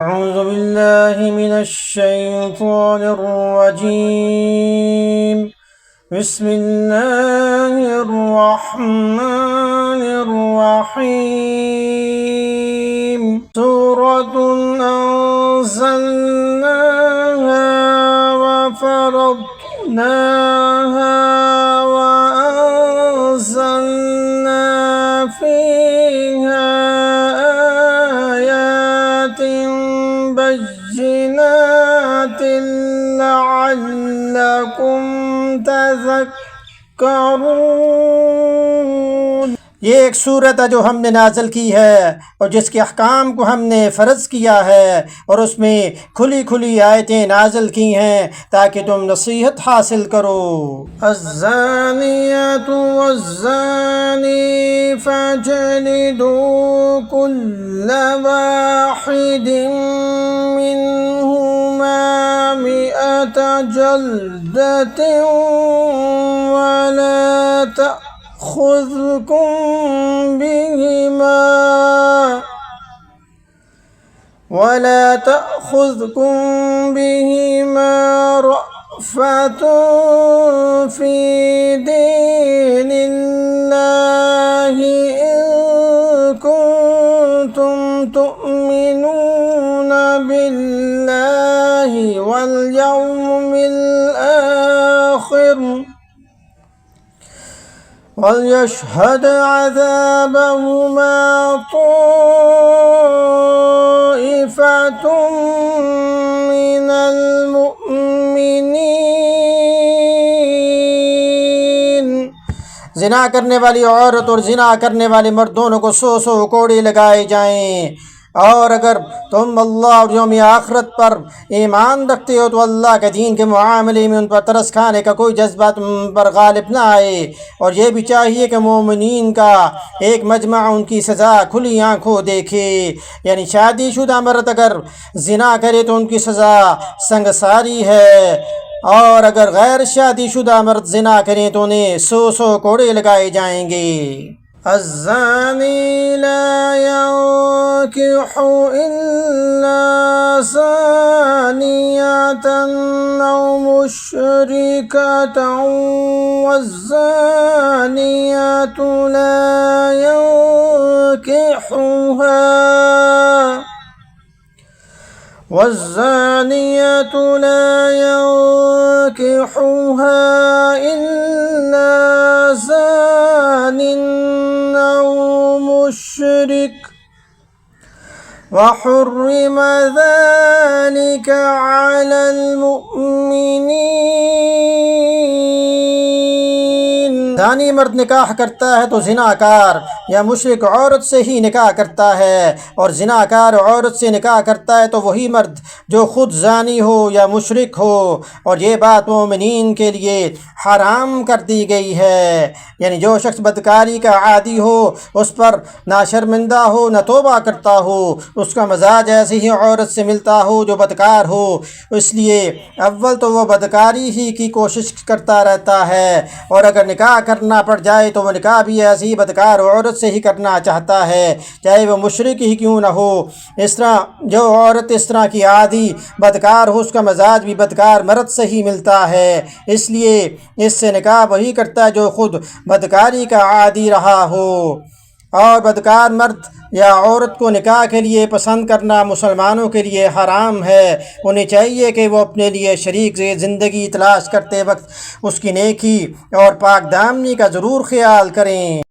अऊज़ु बिल्लाहि मिनश्शैतानिर्रजीम। बिस्मिल्लाहिर्रहमानिर्रहीम। सूरतुन अंज़लनाहा व फ़रदनाहा व अंज़लना फ़ीहा आयातिन बय्यिनातिन लअल्लकुम तज़क्करून। ये एक सूरत है जो हमने नाज़िल की है और जिसके अहकाम को हमने फ़र्ज़ किया है और उसमें खुली खुली आयतें नाज़िल की हैं ताकि तुम नसीहत हासिल करो। अज़्ज़ानियतु वज़्ज़ानी फ़जलिदू कुल्ल वाहिदिन मिन्हुमा मिअत जल्दतिन वला तअख़ुज़कुम बिहिमा रअफ़तुन फ़ी दीनिल्लाहि इन कुन्तुम तुअमिनून बिल्लाहि वल यौमिल आख़िर वलयशहद अज़ाबहुमा ताइफ़तुम मिनल मुअमिनीन। ज़िना करने वाली औरत और ज़िना करने वाले मर्द दोनों को 100 कोड़े लगाए जाएं। और अगर तुम अल्लाह और यौम आखिरत पर ईमान रखते हो तो अल्लाह के दीन के मामले में उन पर तरस खाने का कोई जज्बा तुम पर गालिब ना आए। और ये भी चाहिए कि मोमिनीन का एक मजमा उनकी सज़ा खुली आँखों देखे। यानी शादीशुदा मर्द अगर ज़िना करे तो उनकी सज़ा संगसारी है और अगर गैर शादीशुदा मर्द ज़िना करें तो उन्हें 100 कोड़े लगाए जाएंगे। अज़्ज़ानी ला यंकिहु इल्ला ज़ानियतन औ मुशरिकतन वज़्ज़ानियतु ला यंकिहुहा इल्ला ज़ानिन औ मुशरिक वहुर्रिम ज़ालिका अलल मुअमिनीन। ज़ानी मर्द निकाह करता है तो ज़िनाकार या मुशरिक औरत से ही निकाह करता है और ज़िनाकार औरत से निकाह करता है तो वही मर्द जो ख़ुद ज़ानी हो या मुशरिक हो। और ये बात मोमिनीन के लिए हराम कर दी गई है। यानी जो शख्स बदकारी का आदी हो, उस पर ना शर्मिंदा हो न तौबा करता हो, उसका मजाज ऐसी ही औरत से मिलता हो जो बदकार हो। इसलिए अव्वल तो वह बदकारी ही की कोशिश करता रहता है और अगर निकाह करना पड़ जाए तो वह निकाह भी ऐसी बदकार औरत से ही करना चाहता है, चाहे वह मुशरिक ही क्यों न हो। इस तरह जो औरत इस तरह की आदी बदकार हो, उसका मजाज भी बदकार मर्द से ही मिलता है। इसलिए इससे निकाह वही करता है जो ख़ुद बदकारी का आदी रहा हो। और बदकार मर्द या औरत को निकाह के लिए पसंद करना मुसलमानों के लिए हराम है। उन्हें चाहिए कि वो अपने लिए शरीक से ज़िंदगी तलाश करते वक्त उसकी नेकी और पाक दामनी का ज़रूर ख्याल करें।